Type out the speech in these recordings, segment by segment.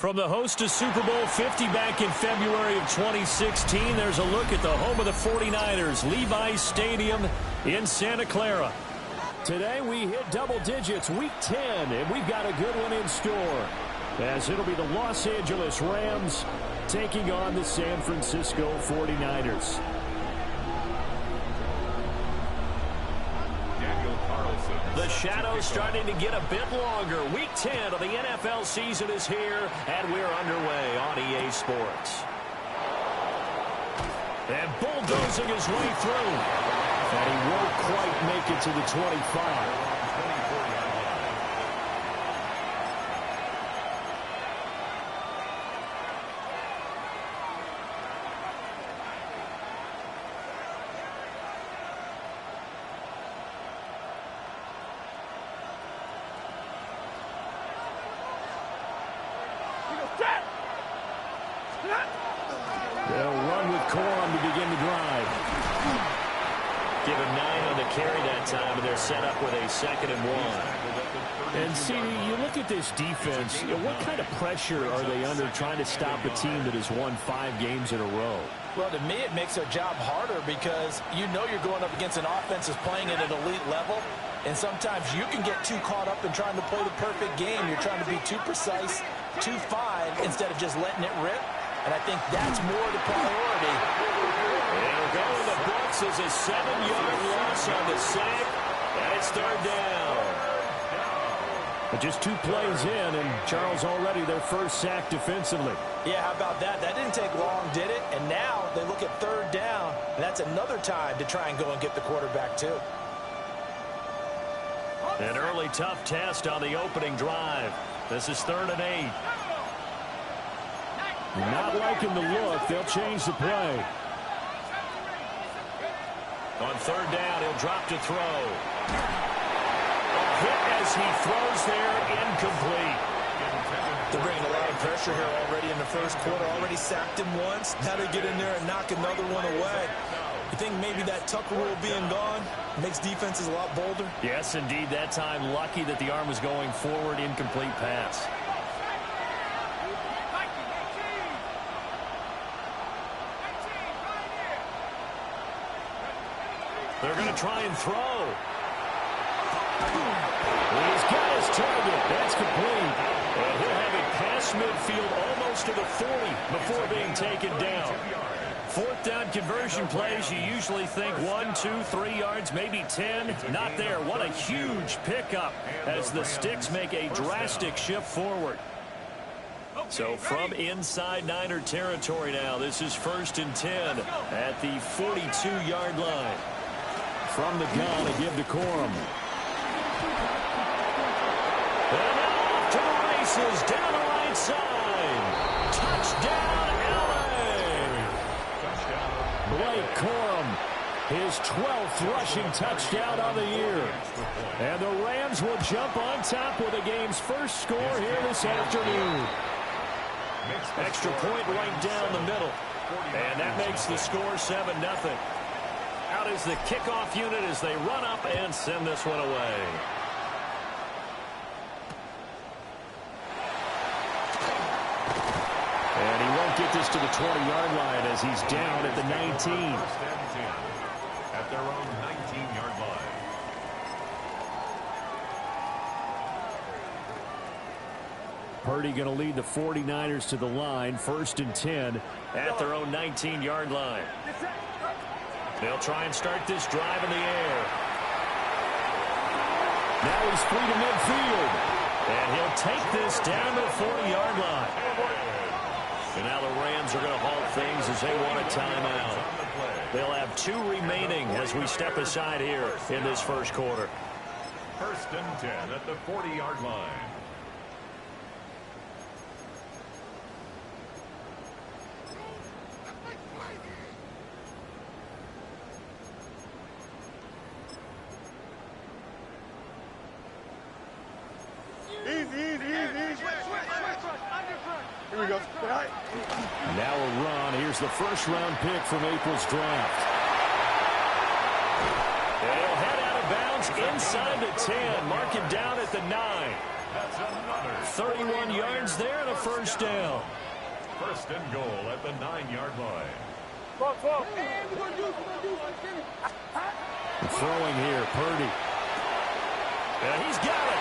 From the host to Super Bowl 50 back in February of 2016, there's a look at the home of the 49ers, Levi's Stadium in Santa Clara. Today we hit double digits, Week 10, and we've got a good one in store, as it'll be the Los Angeles Rams taking on the San Francisco 49ers. The shadow's starting to get a bit longer. Week 10 of the NFL season is here, and we're underway on EA Sports. And bulldozing his way through. And he won't quite make it to the 25. They'll run with Corum to begin the drive. Give him 9 on the carry that time, and they're set up with a 2nd and 1. And, CD, you look at this defense, what kind of pressure are they under trying to stop a team that has won 5 games in a row? Well, to me, it makes their job harder because you know you're going up against an offense that's playing at an elite level, and sometimes you can get too caught up in trying to play the perfect game. You're trying to be too precise, too fine, instead of just letting it rip. And I think that's more the priority. They'll go in the books as a 7-yard loss on the sack, and it's 3rd down. But just 2 plays in, and Charles already their first sack defensively. Yeah, how about that? That didn't take long, did it? And now they look at 3rd down, and that's another time to try and go and get the quarterback too. An early tough test on the opening drive. This is 3rd and 8. Not liking the look. They'll change the play. On 3rd down, he'll drop to throw. A hit as he throws there, incomplete. They're bringing a lot of pressure here already in the first quarter. Already sacked him once. Now they get in there and knock another one away. You think maybe that Tucker rule being gone makes defenses a lot bolder? Yes, indeed. That time, lucky that the arm was going forward, incomplete pass. They're going to try and throw. He's got his target. That's complete. And he'll have it past midfield almost to the 40 before being taken down. Fourth down conversion plays, you usually think 1, 2, 3 yards, maybe 10. Not there. What a huge pickup as the Sticks make a drastic shift forward. So from inside Niner territory now, this is 1st and 10 at the 42-yard line. From the gun, a give to Corum. And now off to the races, down the right side. Touchdown, Blake Corum, his 12th rushing touchdown of the year. And the Rams will jump on top with the game's first score here this afternoon. extra point right down the middle. And that makes the score 7-0. Out is the kickoff unit as they run up and send this one away. And he won't get this to the 20-yard line as he's down at the 19. At their own 19-yard line. Purdy going to lead the 49ers to the line, 1st and 10 at their own 19-yard line. They'll try and start this drive in the air. Now he's free to midfield. And he'll take this down to the 40-yard line. And now the Rams are going to halt things as they want a timeout. They'll have 2 remaining as we step aside here in this first quarter. 1st and 10 at the 40-yard line. Here we go. Now a run. Here's the first-round pick from April's draft. They'll head out of bounds inside the 10. Mark him down at the 9. That's another 31 yards there and a first down. 1st and goal at the 9-yard line. Throwing here, Purdy. And he's got it.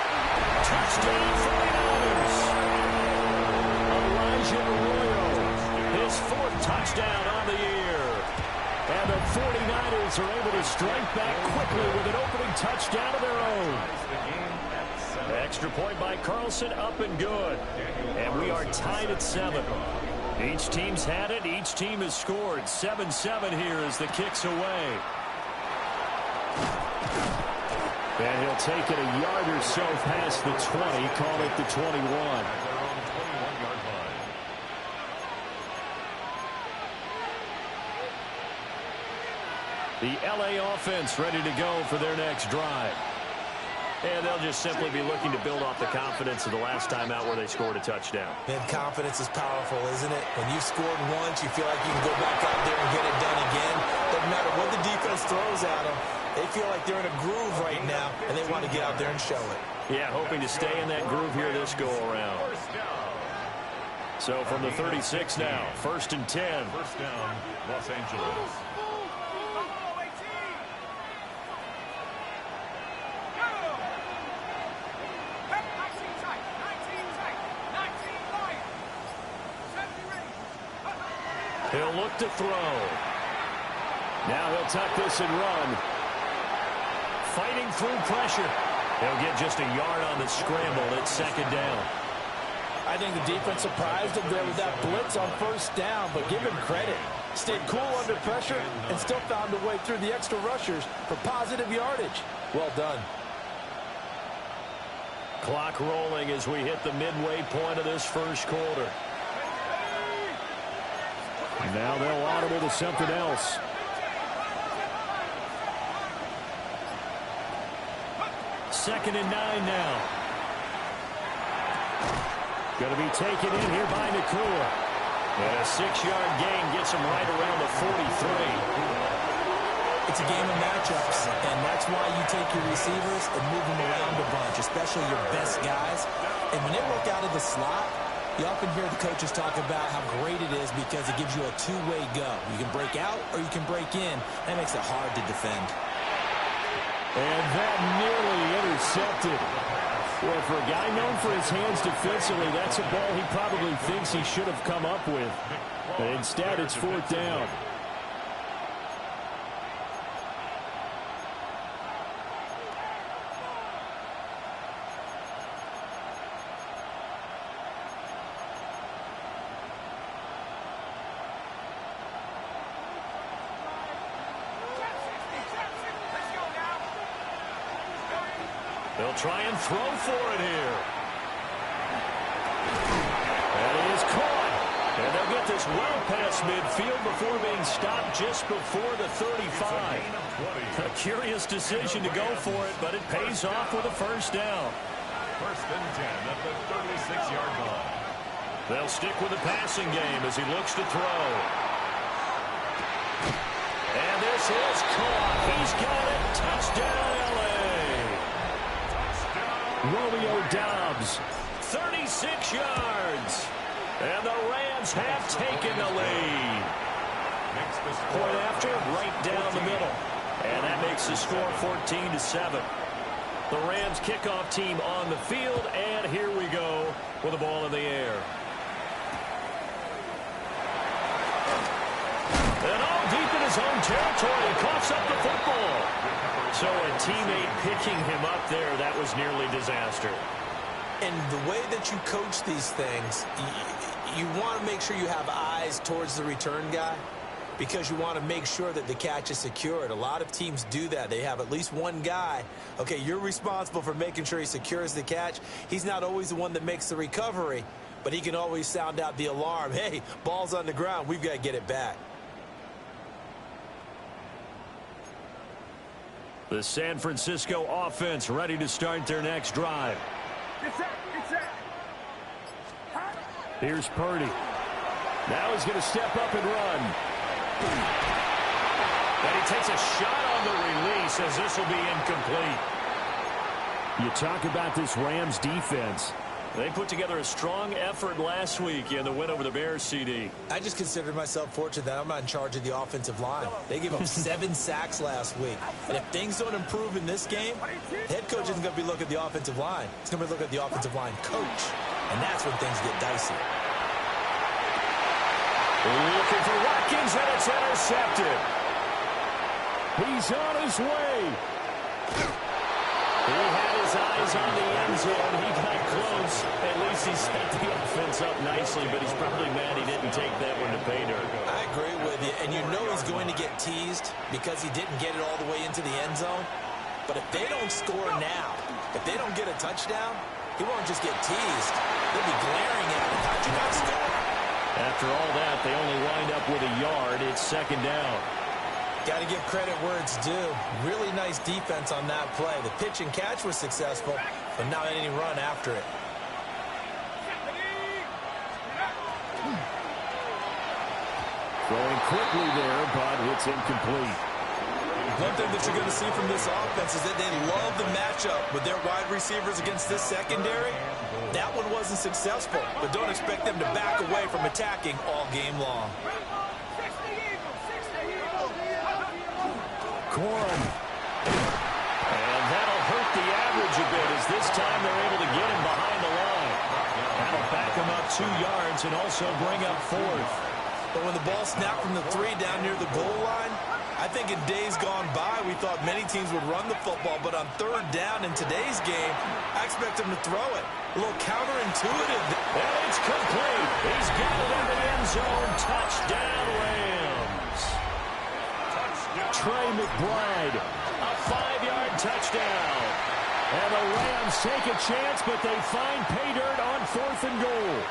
Touchdown 49ers. Arroyo, his 4th touchdown on the year. And the 49ers are able to strike back quickly with an opening touchdown of their own. Extra point by Carlson, up and good. And we are tied at 7. Each team's had it. Each team has scored. 7-7 here as the kick's away. And he'll take it a yard or so past the 20, call it the 21. The LA offense ready to go for their next drive. And they'll just simply be looking to build off the confidence of the last time out where they scored a touchdown. And confidence is powerful, isn't it? When you've scored once, you feel like you can go back out there and get it done again. Doesn't matter what the defense throws at them. They feel like they're in a groove right now, and they want to get out there and show it. Yeah, hoping to stay in that groove here this go-around. So from the 36 now, 1st and 10. First down, Los Angeles. He'll look to throw. Now he'll tuck this and run. Fighting through pressure. He'll get just a yard on the scramble. It's 2nd down. I think the defense surprised him there with that blitz on 1st down, but give him credit. Stayed cool under pressure and still found a way through the extra rushers for positive yardage. Well done. Clock rolling as we hit the midway point of this first quarter. Now they'll audible to something else. Second and 9 now. Going to be taken in here by Nakua. And a 6-yard gain gets him right around the 43. It's a game of matchups, and that's why you take your receivers and move them around a bunch, especially your best guys. And when they work out of the slot, you often hear the coaches talk about how great it is because it gives you a two-way go. You can break out or you can break in. That makes it hard to defend. And that nearly intercepted. Well, for a guy known for his hands defensively, that's a ball he probably thinks he should have come up with. But instead, it's fourth down. They'll try and throw for it here. And it is caught. And they'll get this well past midfield before being stopped just before the 35. A curious decision to go for it, but it pays off with a first down. First and 10 at the 36-yard line. They'll stick with the passing game as he looks to throw. And this is caught. He's got it. Touchdown, LA. Romeo Doubs. 36 yards. And the Rams have taken the lead. Point after, right down the middle. And that makes the score 14-7. The Rams kickoff team on the field, and here we go with the ball in the air. And all deep in his own territory, he coughs up the football. So a teammate picking him up there, that was nearly disaster. And the way that you coach these things, you want to make sure you have eyes towards the return guy because you want to make sure that the catch is secured. A lot of teams do that. They have at least one guy. Okay, you're responsible for making sure he secures the catch. He's not always the one that makes the recovery, but he can always sound out the alarm. Hey, ball's on the ground. We've got to get it back. The San Francisco offense ready to start their next drive. Here's Purdy. Now he's going to step up and run. And he takes a shot on the release as this will be incomplete. You talk about this Rams defense. They put together a strong effort last week in the win over the Bears, CD. I just consider myself fortunate that I'm not in charge of the offensive line. They gave up 7 sacks last week. And if things don't improve in this game, the head coach isn't going to be looking at the offensive line. He's going to be looking at the offensive line coach. And that's when things get dicey. Looking for Watkins, and it's intercepted. He's on his way. He had his eyes on the end zone. He got close. At least he set the offense up nicely, but he's probably mad he didn't take that one to pay dirt. I agree with you, and you know he's going to get teased because he didn't get it all the way into the end zone. But if they don't score now, if they don't get a touchdown, he won't just get teased. They'll be glaring at him. How'd you not score? After all that, they only wind up with a yard. It's second down. Got to give credit where it's due. Really nice defense on that play. The pitch and catch was successful, but not any run after it. Throwing quickly there, but it's incomplete. One thing that you're going to see from this offense is that they love the matchup with their wide receivers against this secondary. That one wasn't successful, but don't expect them to back away from attacking all game long. Corum. And that'll hurt the average a bit as this time they're able to get him behind the line. That'll back him up 2 yards and also bring up 4th. But when the ball snapped from the 3 down near the goal line, I think in days gone by, we thought many teams would run the football, but on 3rd down in today's game, I expect them to throw it. A little counterintuitive. And it's complete. He's got it in the end zone. Touchdown, Rams. Trey McBride. A 5-yard touchdown. And the Rams take a chance, but they find pay dirt on 4th and goal.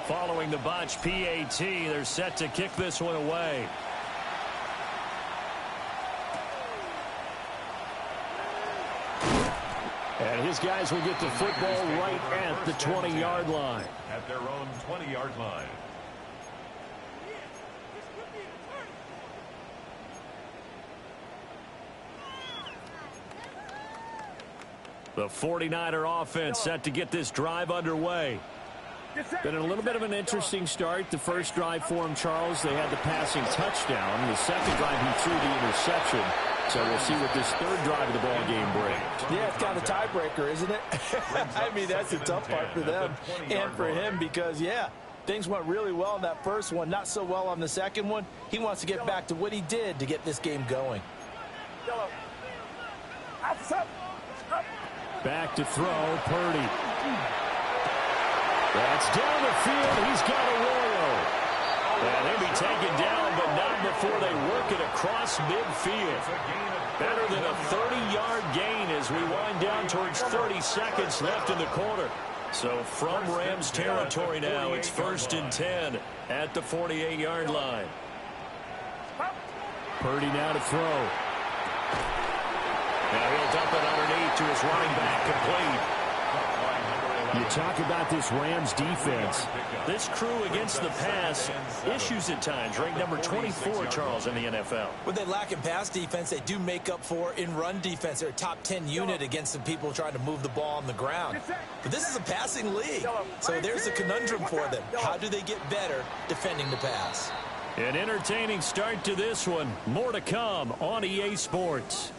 Following the botch PAT, they're set to kick this one away. And his guys will get the football right at the 20-yard line. At their own 20-yard line. The 49er offense set to get this drive underway. Been a little bit of an interesting start. The first drive for him, Charles, they had the passing touchdown. The second drive, he threw the interception. So we'll see what this third drive of the ball game brings. Yeah, it's kind of a tiebreaker, isn't it? I mean, that's the tough part for them and for him because, yeah, things went really well in that first one, not so well on the second one. He wants to get back to what he did to get this game going. Back to throw, Purdy. That's down the field. He's got Arroyo. And he'll be taken down, but not before they work it across midfield. Better than a 30-yard gain as we wind down towards 30 seconds left in the quarter. So from Rams territory now, it's 1st and 10 at the 48-yard line. Purdy now to throw. Now he'll dump it underneath to his running back, complete. You talk about this Rams defense. This crew against the pass, issues at times, ranked number 24, Charles, in the NFL. When they lack in pass defense, they do make up for in run defense. They're a top 10 unit against the people trying to move the ball on the ground. But this is a passing league, so there's a conundrum for them. How do they get better defending the pass? An entertaining start to this one. More to come on EA Sports.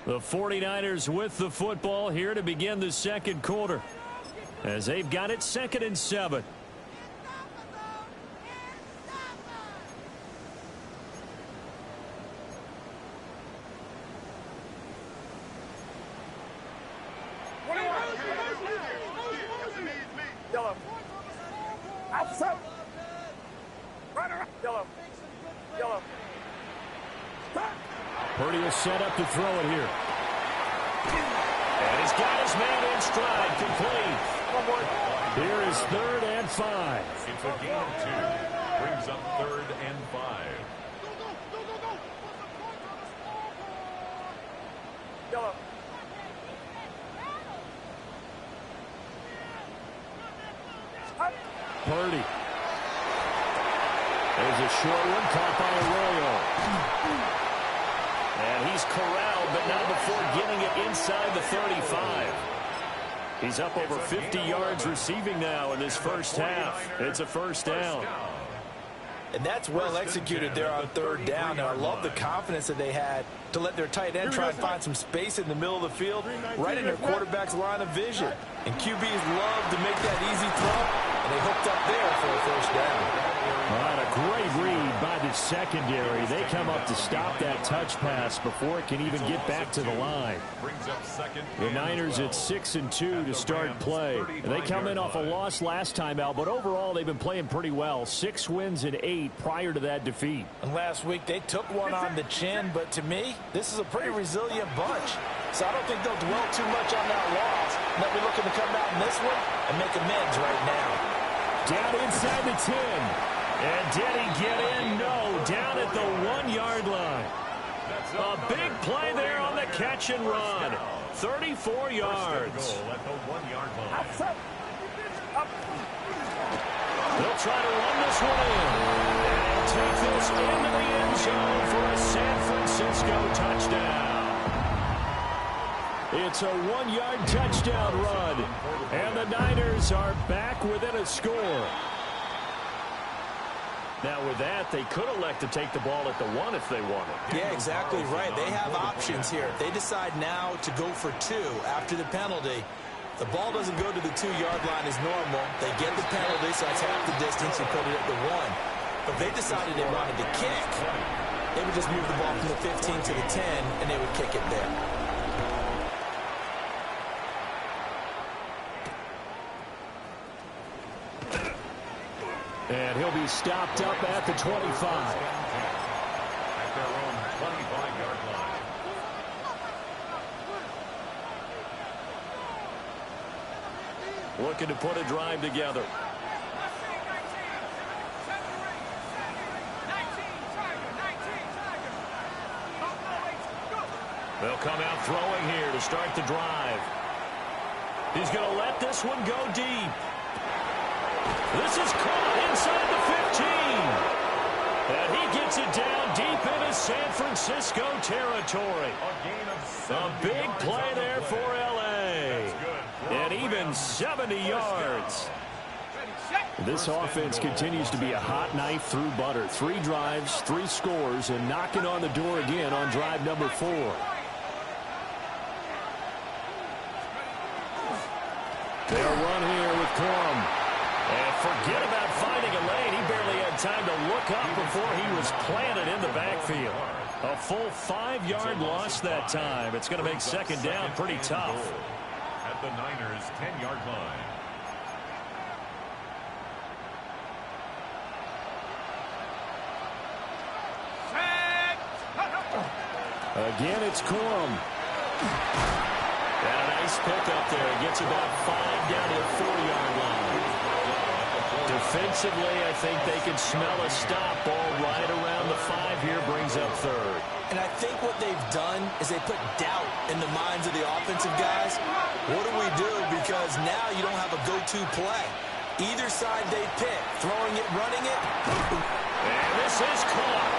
The 49ers with the football here to begin the second quarter as they've got it 2nd and 7. Purdy will set up to throw it here. And he's got his man in stride, complete. Here is 3rd and 5. It's a gain of 2. Brings up 3rd and 5. Purdy. There's a short one caught by Arroyo. And he's corralled, but not before getting it inside the 35. He's up over 50 yards receiving now in this first half. It's a first down. And that's well executed there on 3rd down. And I love the confidence that they had to let their tight end try and find some space in the middle of the field, right in their quarterback's line of vision. And QBs love to make that easy throw, and they hooked up there for a first down. All right, a great read by the secondary. They come up to stop that touch pass before it can even get back to the line. The Niners at 6 and 2 to start play. They come in off a loss last time out, but overall they've been playing pretty well. 6 wins and 8 prior to that defeat. And last week they took one on the chin, but to me, this is a pretty resilient bunch. So I don't think they'll dwell too much on that loss. They'll be looking to come out in this one and make amends right now. Down inside the 10. And did he get in? No, down at the 1-yard line. A big play there on the catch and run. 34 yards. They'll try to run this one in. And take this into the end zone for a San Francisco touchdown. It's a 1-yard touchdown run. And the Niners are back within a score. Now, with that, they could elect to take the ball at the 1 if they wanted. Yeah, exactly right. They have options here. If they decide now to go for 2 after the penalty, the ball doesn't go to the 2-yard line as normal. They get the penalty, so that's half the distance. You put it at the 1. But if they decided they wanted to kick, they would just move the ball from the 15 to the 10, and they would kick it there. And he'll be stopped up at the 25. At their own 25-yard line. Looking to put a drive together. They'll come out throwing here to start the drive. He's going to let this one go deep. This is caught inside the 15. And he gets it down deep into San Francisco territory. A big play there for L.A. And even 70 yards. This offense continues to be a hot knife through butter. 3 drives, 3 scores, and knocking on the door again on drive number 4. They'll run here with Corum. And forget about finding a lane. He barely had time to look up before he was planted in the backfield. A full 5-yard loss that time. It's going to make second down pretty tough. At the Niners' 10-yard line. Again, it's Corum. And a nice pickup there. He gets about 5 down to the 4-yard line. Defensively, I think they can smell a stop. Ball right around the 5 here, brings up third. And I think what they've done is they put doubt in the minds of the offensive guys. What do we do? Because now you don't have a go-to play. Either side they pick, throwing it, running it. And this is caught.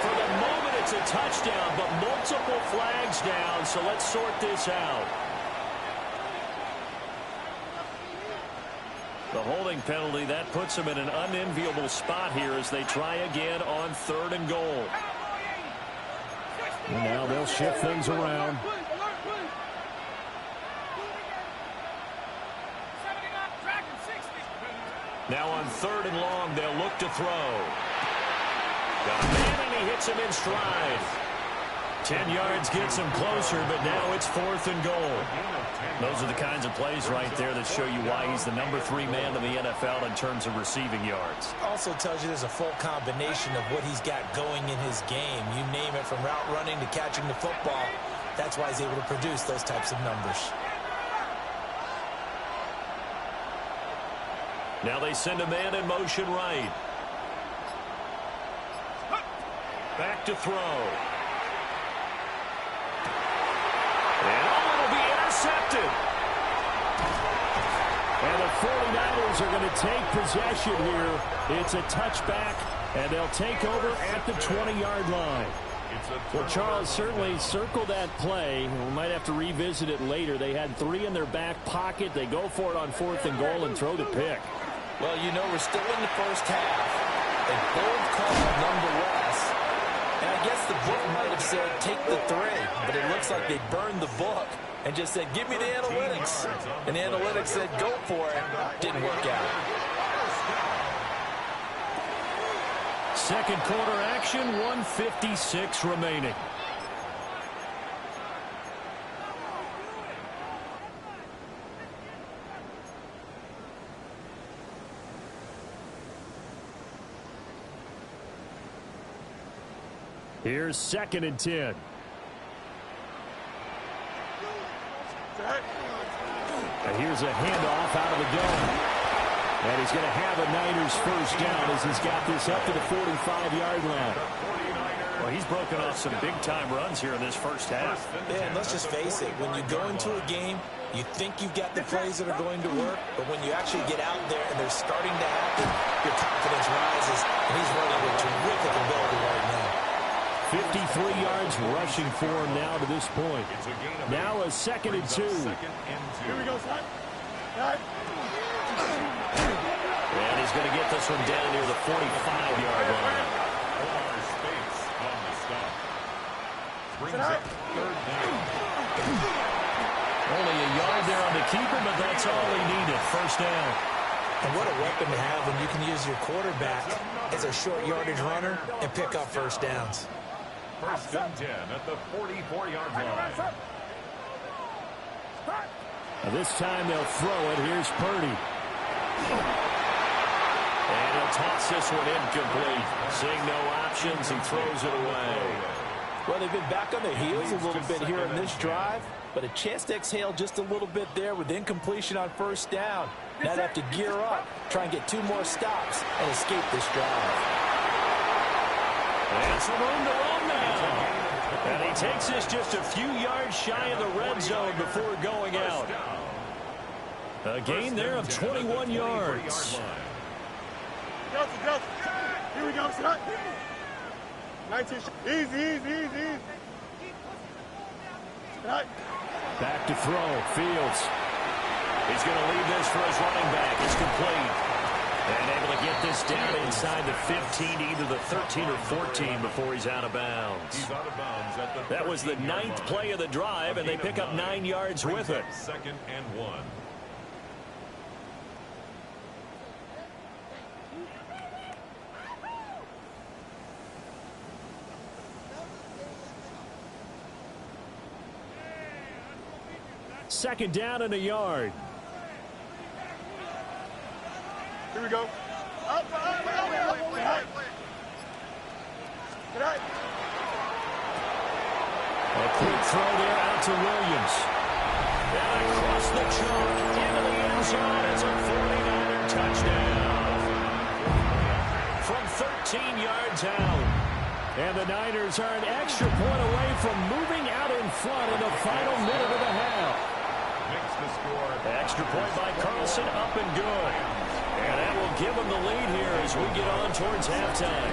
For the moment, it's a touchdown, but multiple flags down, so let's sort this out. The holding penalty, that puts them in an unenviable spot here as they try again on 3rd and goal. And now they'll shift things around. Now on 3rd and long, they'll look to throw. Got a man, and he hits him in stride. 10 yards gets him closer, but now it's 4th and goal. Those are the kinds of plays right there that show you why he's the number 3 man in the NFL in terms of receiving yards. Also tells you there's a full combination of what he's got going in his game. You name it, from route running to catching the football. That's why he's able to produce those types of numbers. Now they send a man in motion right. Back to throw. And it'll be intercepted. And the 49ers are going to take possession here. It's a touchback, and they'll take over at the 20-yard line. Well, Charles, certainly circle that play. We might have to revisit it later. They had 3 in their back pocket. They go for it on 4th and goal and throw the pick. Well, you know, we're still in the first half. A bold call nonetheless. And I guess the book might have said, take the 3. But it looks like they burned the book and just said, give me the analytics. And the analytics said, go for it. Didn't work out. Second quarter action, 1:56 remaining. Here's 2nd and 10. And here's a handoff out of the dome. And he's going to have a Niners first down as he's got this up to the 45-yard line. Well, he's broken off some big-time runs here in this first half. Yeah, and let's just face it. When you go into a game, you think you've got the plays that are going to work, but when you actually get out there and they're starting to happen, your confidence rises, and he's running with terrific ability right now. 53 yards rushing for him now to this point. Now a 2nd and 2. Here we go, son. And he's going to get this one down near the 45-yard line. Only a yard there on the keeper, but that's all he needed. First down. And what a weapon to have when you can use your quarterback as a short yardage runner and pick up first downs. 1st and 10 at the 44-yard line. Now this time they'll throw it. Here's Purdy. And he'll toss this one incomplete. Seeing no options, he throws it away. Well, they've been back on their heels a little bit here in this drive, but a chance to exhale just a little bit there with incompletion on first down. Now they have to gear up, try and get 2 more stops, and escape this drive. And some room to run now. And he takes this just a few yards shy of the red zone before going out. A gain there of 21 yards. Here we go, shot. 19, easy. Shot. Back to throw, Fields. He's going to leave this for his running back. It's complete. And able to get this down inside the 15, either the 13 or 14 before he's out of bounds. He's out of bounds at the That was the 9th play of the drive, and they pick up 9 yards with it. 2nd and 1. Second down and a yard. Here we go. Up. A quick throw there out to Williams. And across the chalk into the end zone is a 49er touchdown. From 13 yards out. And the Niners are an extra point away from moving out in front in the final minute of the half. Makes the score. Extra point by Carlson, up and good. And that will give them the lead here as we get on towards halftime.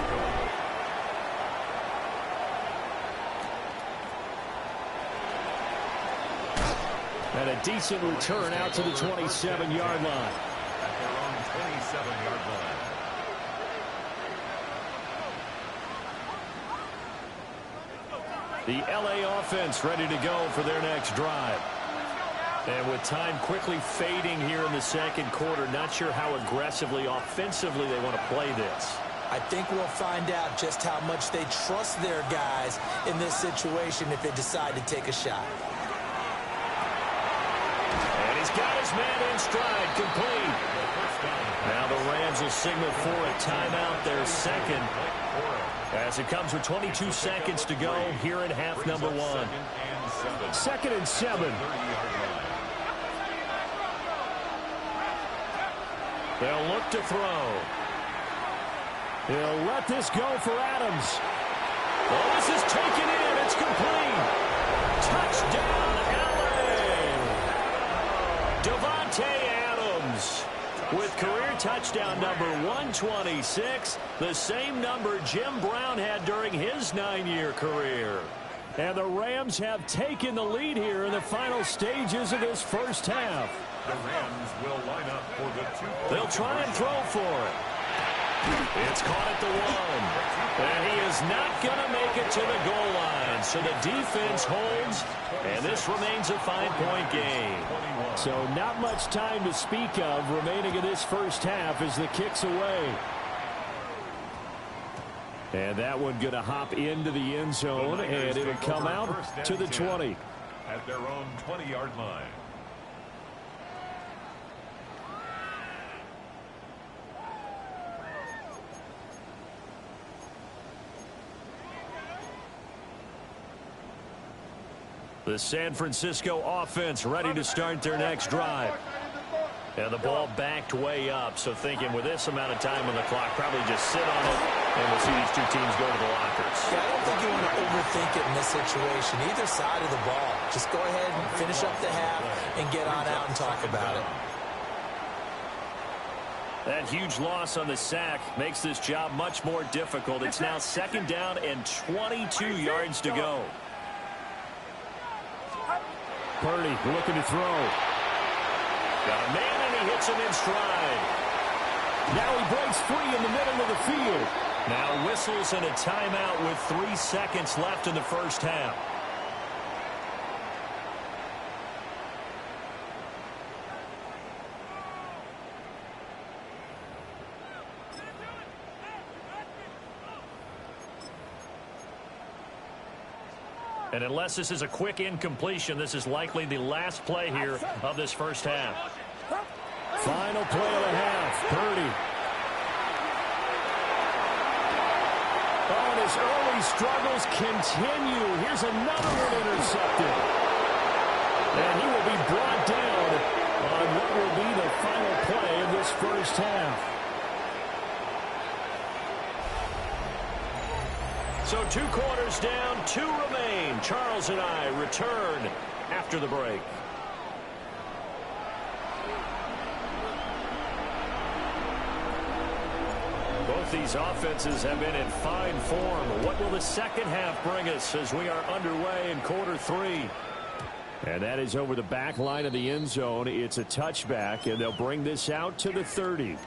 And a decent return out to the 27-yard line. At their own 27-yard line. The LA offense ready to go for their next drive. And with time quickly fading here in the second quarter, not sure how aggressively, offensively they want to play this. I think we'll find out just how much they trust their guys in this situation if they decide to take a shot. And he's got his man in stride, complete. Now the Rams will signal for a timeout, their second, as it comes with 22 seconds to go here in half number 1. 2nd and 7. They'll look to throw. He'll let this go for Adams. Oh, this is taken in. It's complete. Touchdown, LA. Devontae Adams with career touchdown number 126, the same number Jim Brown had during his 9-year career. And the Rams have taken the lead here in the final stages of this first half. The Rams will line up for the 2-point. They'll try and throw for it. It's caught at the 1. And he is not going to make it to the goal line. So the defense holds, and this remains a 5-point game. So not much time to speak of remaining in this first half as the kick's away. And that one going to hop into the end zone, and it'll come out to the 20. At their own 20-yard line. The San Francisco offense ready to start their next drive. And the ball backed way up, so thinking with this amount of time on the clock, probably just sit on it, and we'll see these two teams go to the lockers. Yeah, I don't think you want to overthink it in this situation, either side of the ball. Just go ahead and finish up the half and get on out and talk about it. That huge loss on the sack makes this job much more difficult. It's now 2nd down and 22 yards to go. Purdy looking to throw. Got a man, and he hits him in stride. Now he breaks free in the middle of the field. Now whistles and a timeout with 3 seconds left in the first half. And unless this is a quick incompletion, this is likely the last play here of this first half. Final play of the half. Purdy. Oh, and his early struggles continue. Here's another one intercepted. And he will be brought down on what will be the final play of this first half. So 2 quarters down, 2 remain. Charles and I return after the break. Both Both these offenses have been in fine form. What will the second half bring us as we are underway in quarter 3? And that is over the back line of the end zone. It's a touchback, and they'll bring this out to the 30.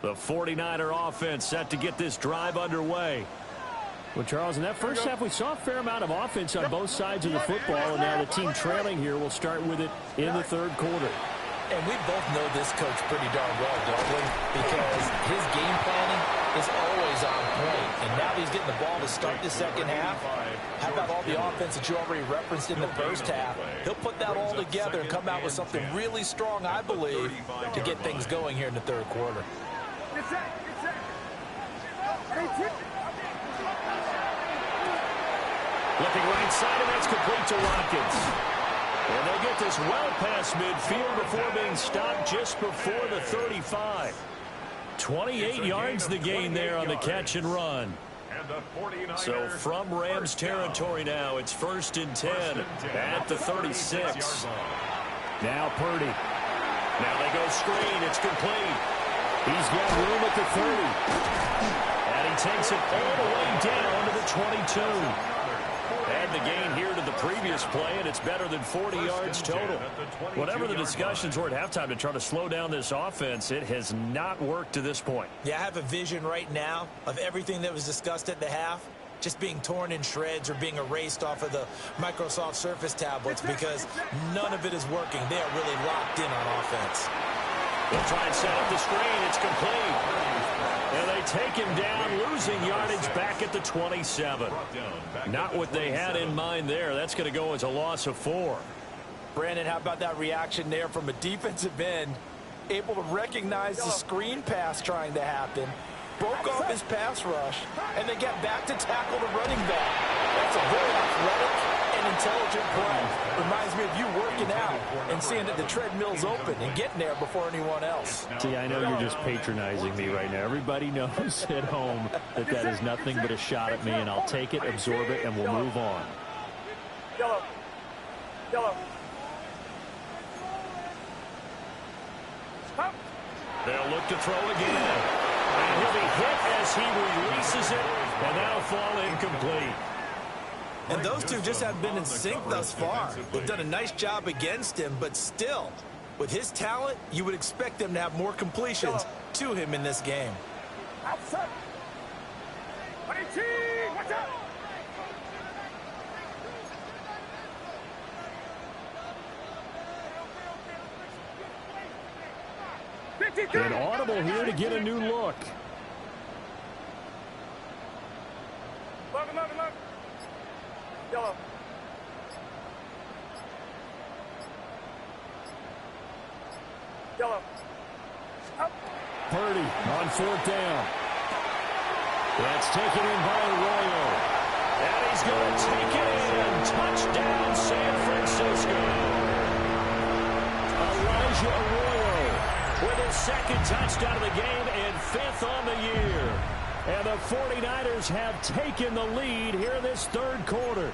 The 49er offense set to get this drive underway. Well, Charles, in that first half, we saw a fair amount of offense on both sides of the football, and now the team trailing here will start with it in the third quarter. And we both know this coach pretty darn well, don't we? Because his game planning is always on point. And now that he's getting the ball to start the second half, how about all the offense that you already referenced in the first half? He'll put that all together and come out with something really strong, I believe, to get things going here in the third quarter. Looking right side, and that's complete to Watkins. And they get this well past midfield before being stopped just before the 35. 28 yards the gain there on the catch and run. So from Rams territory now, it's 1st and 10 at the 36. Now Purdy. Now they go screen. It's complete. He's got room at the 30. And he takes it all the way down to the 22. Add the gain here to the previous play, and it's better than 40 yards total. Whatever the discussions were at halftime to try to slow down this offense, it has not worked to this point. Yeah, I have a vision right now of everything that was discussed at the half just being torn in shreds or being erased off of the Microsoft Surface tablets because none of it is working. They are really locked in on offense. They'll try and set up the screen. It's complete. And they take him down, losing yardage back at the 27. Not what they had in mind there. That's going to go as a loss of 4. Brandon, how about that reaction there from a defensive end? Able to recognize the screen pass trying to happen, broke off his pass rush, and then get back to tackle the running back. That's a very athletic and intelligent play. Reminds me of you working out and seeing that the treadmill's open and getting there before anyone else. See, I know you're just patronizing me right now. Everybody knows at home that that is nothing but a shot at me, and I'll take it, absorb it, and we'll move on. Yellow. Yellow. Stop. They'll look to throw again. And he'll be hit as he releases it, and that'll fall incomplete. And those two just haven't been in sync thus far. They've done a nice job against him, but still, with his talent, you would expect them to have more completions to him in this game. Outside. Watch out. An audible here to get a new look. Look. Yellow. Yellow. Up. Purdy on 4th down. That's taken in by Arroyo. And he's going to take it in. Touchdown, San Francisco. Elijah Arroyo with his 2nd touchdown of the game and 5th on the year. And the 49ers have taken the lead here in this 3rd quarter.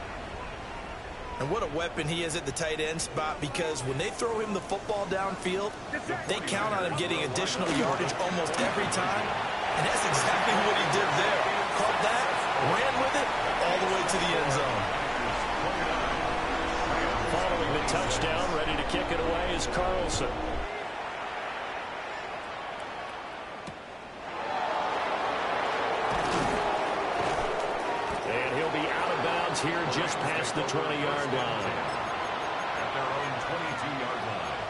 And what a weapon he is at the tight end spot, because when they throw him the football downfield, they count on him getting additional yardage almost every time. And that's exactly what he did there. Caught that, ran with it, all the way to the end zone. Following the touchdown, ready to kick it away is Carlson. Here just past the 20-yard line. At their own 22-yard line.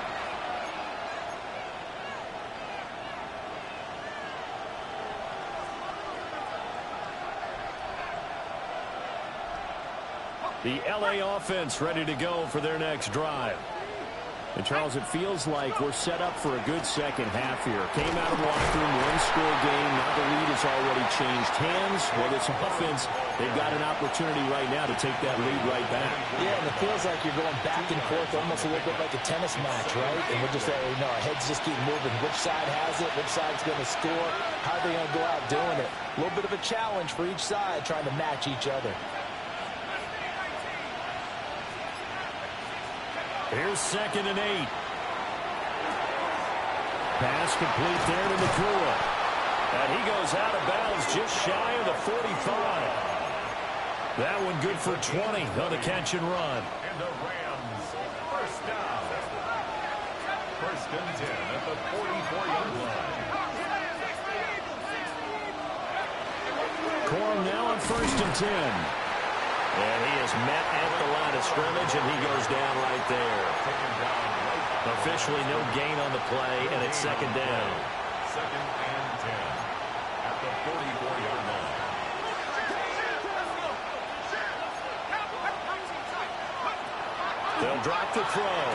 The LA offense ready to go for their next drive. And, Charles, it feels like we're set up for a good second half here. Came out of the locker room, one-score game. Now the lead has already changed hands. Well, this offense, they've got an opportunity right now to take that lead right back. Yeah, and it feels like you're going back and forth almost a little bit like a tennis match, right? And we're just, our heads just keep moving. Which side has it? Which side's going to score? How are they going to go out doing it? A little bit of a challenge for each side trying to match each other. Here's 2nd and 8. Pass complete there to Nakua. And he goes out of bounds just shy of the 45. That one good for 20 on the catch and run. And the Rams, first down. 1st and 10 at the 44-yard line. Corum now on 1st and 10. And he is met at the line of scrimmage, and he goes down right there. Officially no gain on the play, and it's 2nd down. 2nd and 10 at the 44-yard line. They'll drop the throw.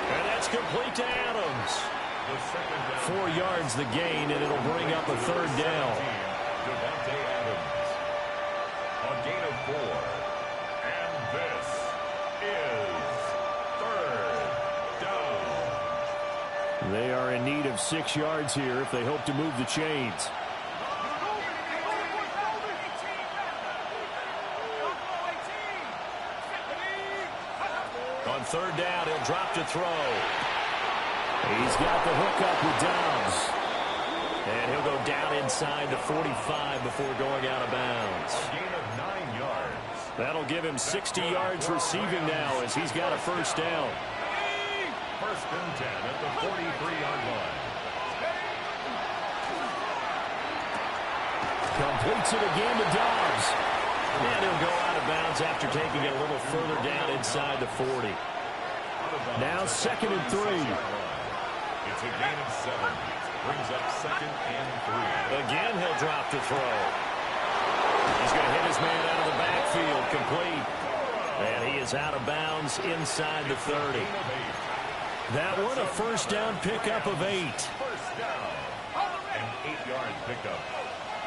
And that's complete to Adams. 4 yards the gain, and it'll bring up a 3rd down. A gain of 4. And this is 3rd down. They are in need of 6 yards here if they hope to move the chains. On 3rd down, he'll drop to throw. He's got the hook up with Dobbs. And he'll go down inside the 45 before going out of bounds. A gain of 9 yards. That'll give him 60 yards receiving now as he's got a 1st down. 1st and 10 at the 43-yard line. Completes it again to Dobbs. And he'll go out of bounds after taking it a little further down inside the 40. Now 2nd and 3. It's a gain of 7. Brings up 2nd and 3. Again, he'll drop to throw. He's going to hit his man out of the backfield, complete. And he is out of bounds inside the 30. That one, a 1st down pickup of 8. 1st down. An 8-yard pickup.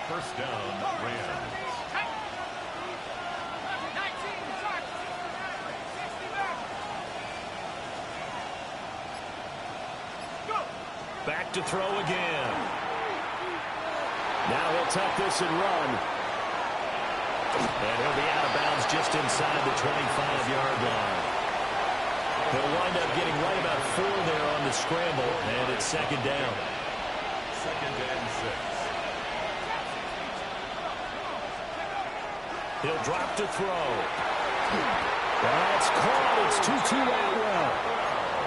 1st down, Rams. Back to throw again. Now he'll tuck this and run. And he'll be out of bounds just inside the 25-yard line. He'll wind up getting right about 4 there on the scramble, and it's 2nd down. 2nd and 6. He'll drop to throw. That's caught. It's 2-2 Atwell.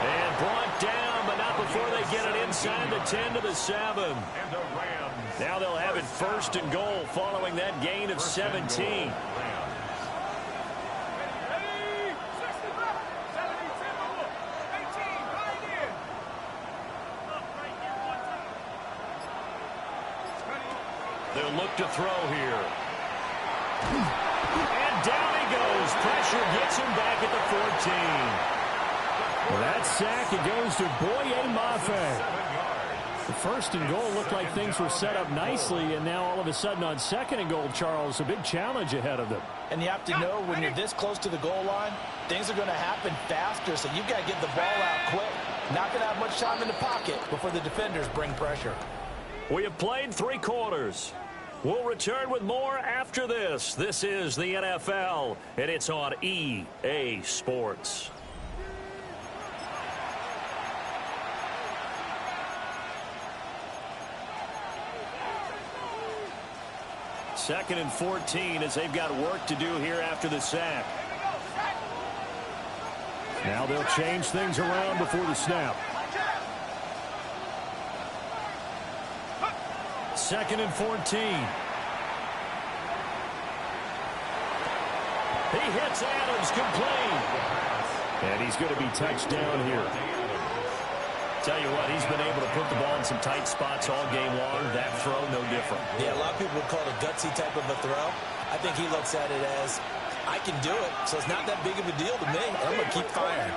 And brought down, but not before they get it inside the 10 to the 7. And the Rams. Now they'll have it 1st and goal following that gain of 17. They'll look to throw here. And down he goes. Pressure gets him back at the 14. Well, that sack, it goes to Boye Mafe. The 1st and goal looked like things were set up nicely, and now all of a sudden on 2nd and goal, Charles, a big challenge ahead of them. And you have to know when you're this close to the goal line, things are going to happen faster, so you've got to get the ball out quick. Not going to have much time in the pocket before the defenders bring pressure. We have played 3 quarters. We'll return with more after this. This is the NFL, and it's on EA Sports. Second and 14 as they've got work to do here after the sack. Now they'll change things around before the snap. 2nd and 14. He hits Adams complete. And he's going to be touched down here. Tell you what, he's been able to put the ball in some tight spots all game long. That throw, no different. Yeah, a lot of people would call it a gutsy type of a throw. I think he looks at it as, I can do it, so it's not that big of a deal to me. I'm going to keep firing.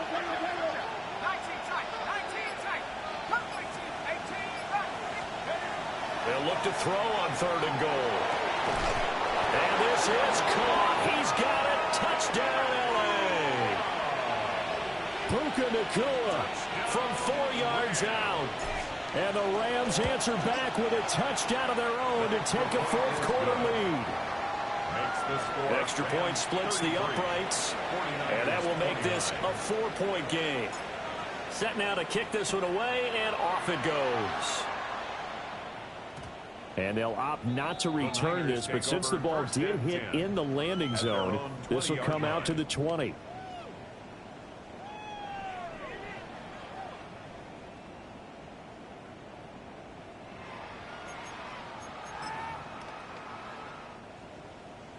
They'll look to throw on 3rd and goal. And this is caught. He's got it. Touchdown, L.A. Puka Nacua from 4 yards out. And the Rams answer back with a touchdown of their own to take a 4th quarter lead. Extra point splits the uprights. And that will make this a 4-point game. Set now to kick this one away, and off it goes. And they'll opt not to return this, but since the ball did hit in the landing zone, this will come out to the 20.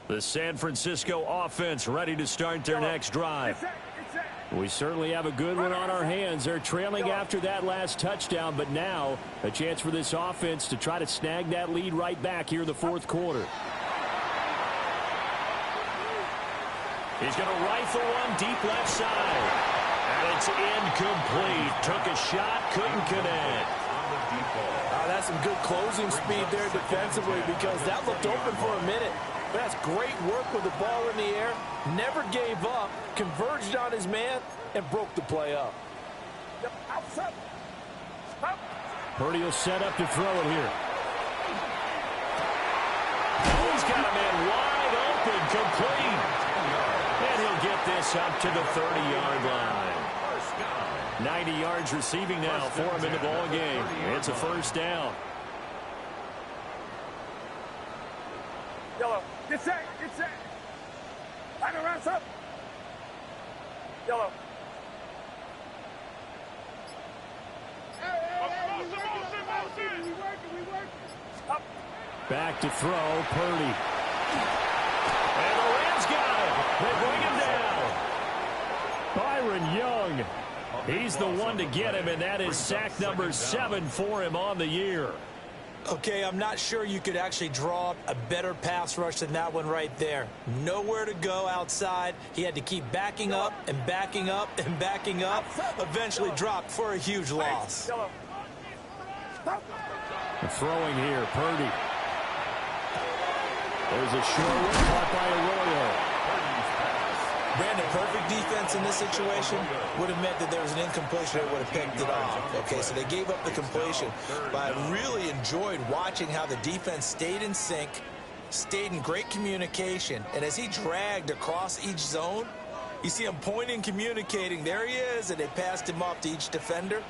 The San Francisco offense ready to start their next drive. We certainly have a good one on our hands. They're trailing after that last touchdown, but now a chance for this offense to try to snag that lead right back here in the 4th quarter. He's going to rifle one deep left side. And it's incomplete. Took a shot, couldn't connect. That's some good closing speed there defensively because that looked open for a minute. But that's great work with the ball in the air. Never gave up, converged on his man, and broke the play up. Purdy will set up to throw it here. Oh, he's got a man wide open, complete. And he'll get this up to the 30-yard line. 90 yards receiving now for him in the ball game. It's a 1st down. Yellow. Get set. Get set. Line around up. Yellow. Up. Back to throw, Purdy. And the Rams got it. They bring him down. Byron Young. He's the one to get him, and that is sack number 7 for him on the year. Okay, I'm not sure you could actually draw a better pass rush than that one right there. Nowhere to go outside. He had to keep backing up and backing up and backing up. Eventually dropped for a huge loss. The throwing here, Purdy. There's a short one caught by Arroyo. Brandon, perfect defense in this situation would have meant that there was an incompletion. They would have picked it off. Okay, so they gave up the completion. But I really enjoyed watching how the defense stayed in sync, stayed in great communication. And as he dragged across each zone, you see him pointing, communicating. There he is, and they passed him off to each defender.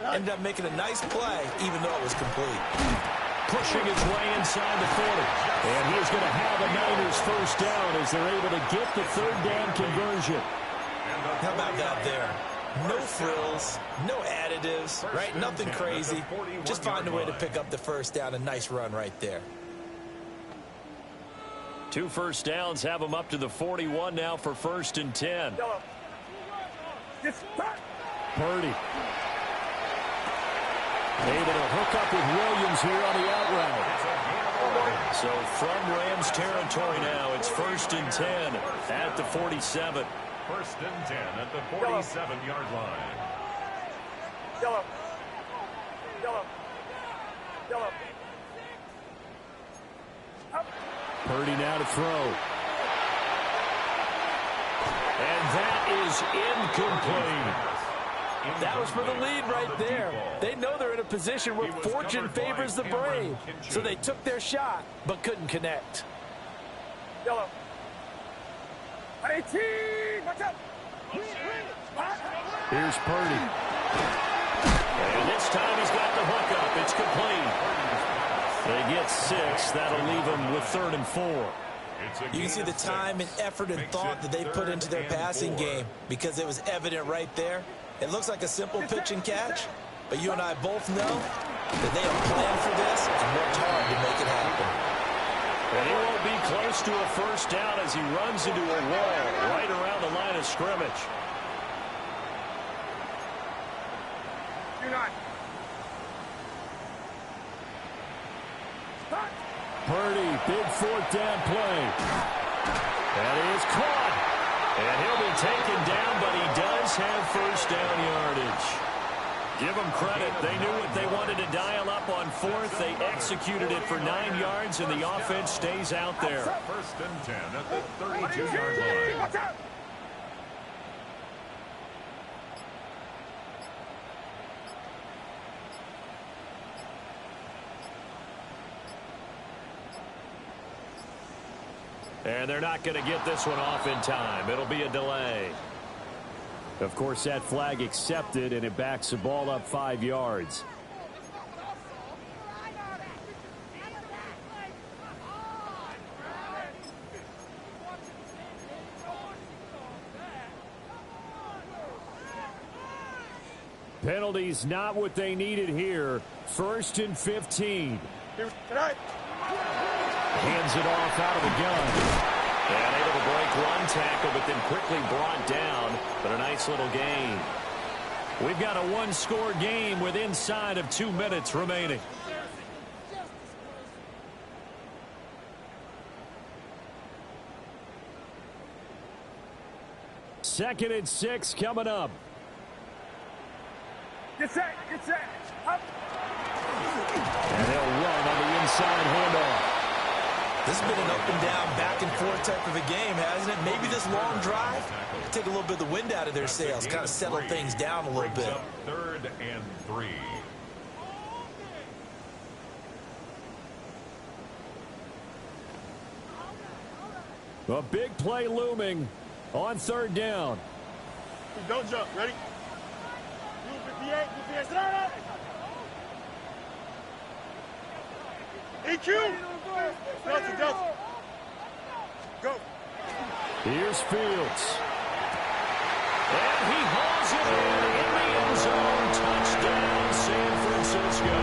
Ended up making a nice play, even though it was complete. Pushing his way inside the 40. And he's going to have a Niners 1st down as they're able to get the 3rd down conversion. How about that there? No frills, no additives, right? Nothing crazy. Just find a way to pick up the 1st down. A nice run right there. 2 first downs have him up to the 41 now for 1st and 10. Purdy. Able to hook up with Williams here on the out route. So from Rams territory now, it's 1st and 10 at the 47. 1st and 10 at the 47-yard line. Yellow. Yellow. Yellow. Up. Purdy now to throw. And that is incomplete. That was for the lead right there. They know they're in a position where fortune favors the brave. So they took their shot, but couldn't connect. Yellow. 18. Watch out. Here's Purdy. And this time he's got the hook up. It's complete. They get 6. That'll leave them with 3rd and 4. You can see the time and effort and thought that they put into their passing game because it was evident right there. It looks like a simple pitch and catch, but you and I both know that they have planned for this and worked hard to make it happen. And he won't be close to a 1st down as he runs into a wall right around the line of scrimmage. You're not. Purdy, big 4th down play. And he is caught. And he'll be taken down, but he does have 1st down yardage. Give them credit. They knew what they wanted to dial up on fourth. They executed it for 9 yards, and the offense stays out there. First and 10 at the 32-yard line. And they're not going to get this one off in time. It'll be a delay. Of course, that flag accepted, and it backs the ball up 5 yards. Penalties not what they needed here. First and 15. Hands it off out of the gun. And able to break one tackle, but then quickly brought down. But a nice little gain. We've got a one-score game with inside of 2 minutes remaining. Second and 6 coming up. Get set, up. And they'll run on the inside handoff. This has been an up and down, back and forth type of a game, hasn't it? Maybe this long drive take a little bit of the wind out of their sails, kind of settle things down a little bit. Third and 3. A big play looming on third down. Don't jump. Ready? 58, 58. EQ. Delta. Go. Here's Fields. And he hauls it in the end zone. Touchdown, San Francisco.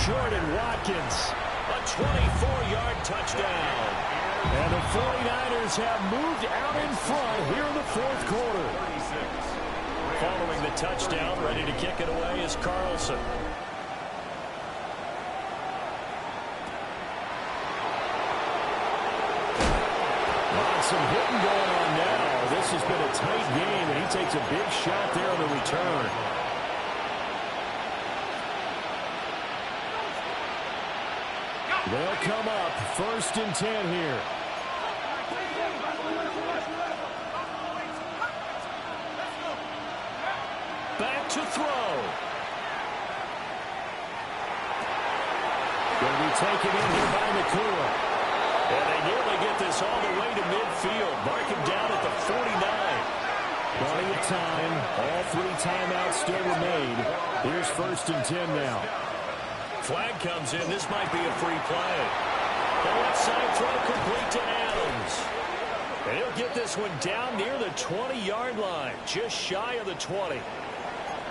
Jordan Watkins, a 24-yard touchdown. And the 49ers have moved out in front here in the fourth quarter. Following the touchdown, ready to kick it away is Carlson. Some hitting going on now. This has been a tight game, and he takes a big shot there on the return. They'll come up first and 10 here. Back to throw. Going to be taken in here by Nakua. And they nearly get this all the way to midfield. Mark him down at the 49. Plenty of time. All 3 timeouts still remain. Here's first and 10 now. Flag comes in. This might be a free play. The left side throw complete to Adams. And he'll get this one down near the 20-yard line. Just shy of the 20.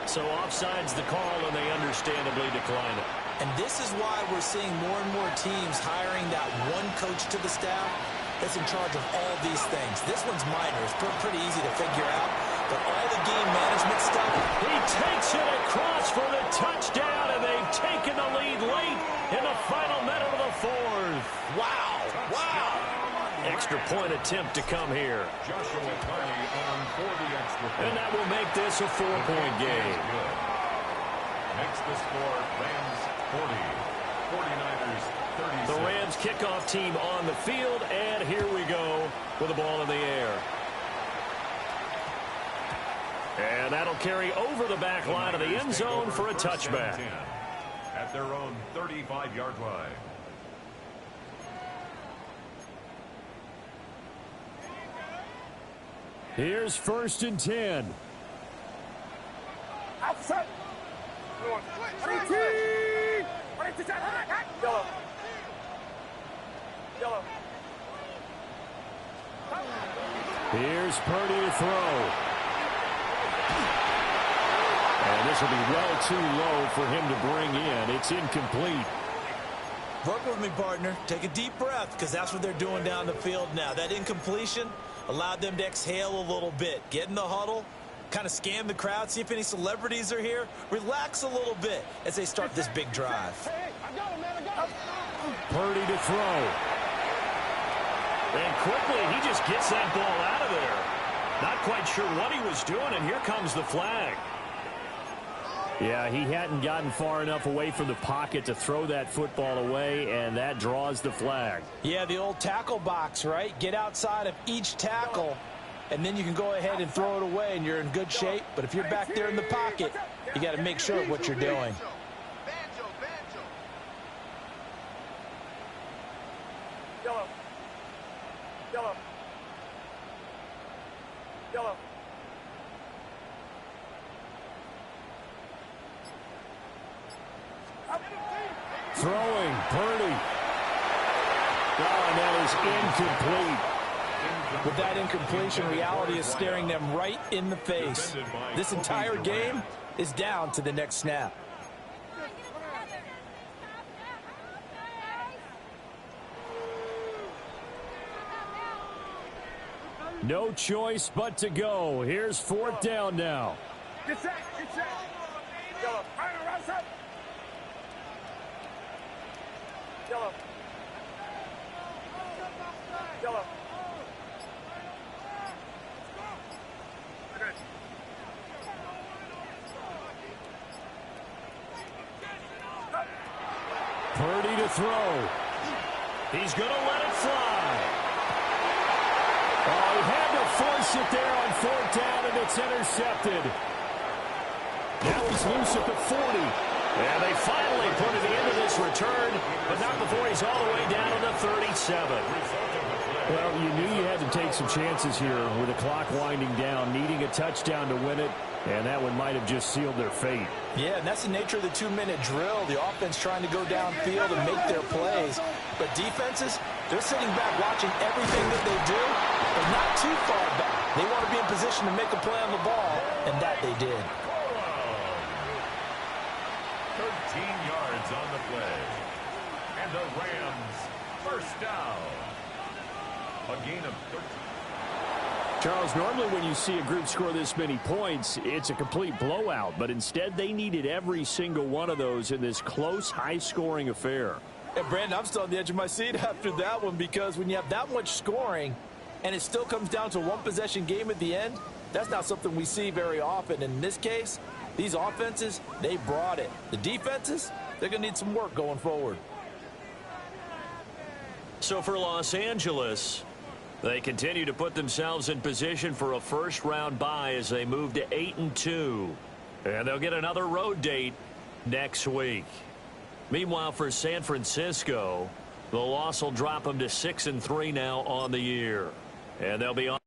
So offside's the call, and they understandably decline it. And this is why we're seeing more and more teams hiring that one coach to the staff that's in charge of all these things. This one's minor. It's pretty easy to figure out. But all the game management stuff. He takes it across for the touchdown, and they've taken the lead late in the final minute of the fourth. Wow. Extra point attempt to come here. Joshua Carney on for the extra point. And that will make this a 4-point game. Makes the score Rams 40, 49ers 36. The Rams kickoff team on the field, and here we go with the ball in the air. And that'll carry over the back line of the end zone for a touchback. At their own 35-yard line. Here's first and 10. Outside. Yellow. Here's Purdy to throw. And this will be well too low for him to bring in. It's incomplete. Work with me, partner. Take a deep breath, because that's what they're doing down the field now. That incompletion allowed them to exhale a little bit. Get in the huddle, kind of scan the crowd, see if any celebrities are here. Relax a little bit as they start this big drive. Purdy to throw. And quickly, he just gets that ball out of there. Not quite sure what he was doing, and here comes the flag. Yeah, he hadn't gotten far enough away from the pocket to throw that football away, and that draws the flag. Yeah, the old tackle box, right? Get outside of each tackle, and then you can go ahead and throw it away, and you're in good shape. But if you're back there in the pocket, you got to make sure of what you're doing. Yellow. Yellow. Yellow. Throwing, Purdy. Oh, and that is incomplete. With that incompletion, reality is staring them right in the face. This entire game is down to the next snap. No choice but to go. Here's fourth down now. Get set. Get set. Yellow. Right set. Yellow. Yellow. Okay. Purdy to throw. He's going to let it fly. Oh, he had to force it there on fourth down, and it's intercepted. Now he's loose at the 40. And they finally put it into this return, but not before he's all the way down to the 37. Well, you knew you had to take some chances here with the clock winding down, needing a touchdown to win it, and that one might have just sealed their fate. Yeah, and that's the nature of the 2-minute drill. The offense trying to go downfield and make their plays. But defenses, they're sitting back watching everything that they do, but not too far back. They want to be in position to make a play on the ball, and that they did. 13 yards on the play. And the Rams, first down. A gain of 13. Charles, normally when you see a group score this many points, it's a complete blowout. But instead, they needed every single one of those in this close, high-scoring affair. And Brandon, I'm still on the edge of my seat after that one, because when you have that much scoring and it still comes down to a one-possession game at the end, that's not something we see very often. In this case, these offenses, they brought it. The defenses, they're going to need some work going forward. So for Los Angeles, they continue to put themselves in position for a first-round bye as they move to 8-2. And they'll get another road date next week. Meanwhile, for San Francisco, the loss will drop them to 6-3 now on the year. And they'll be on.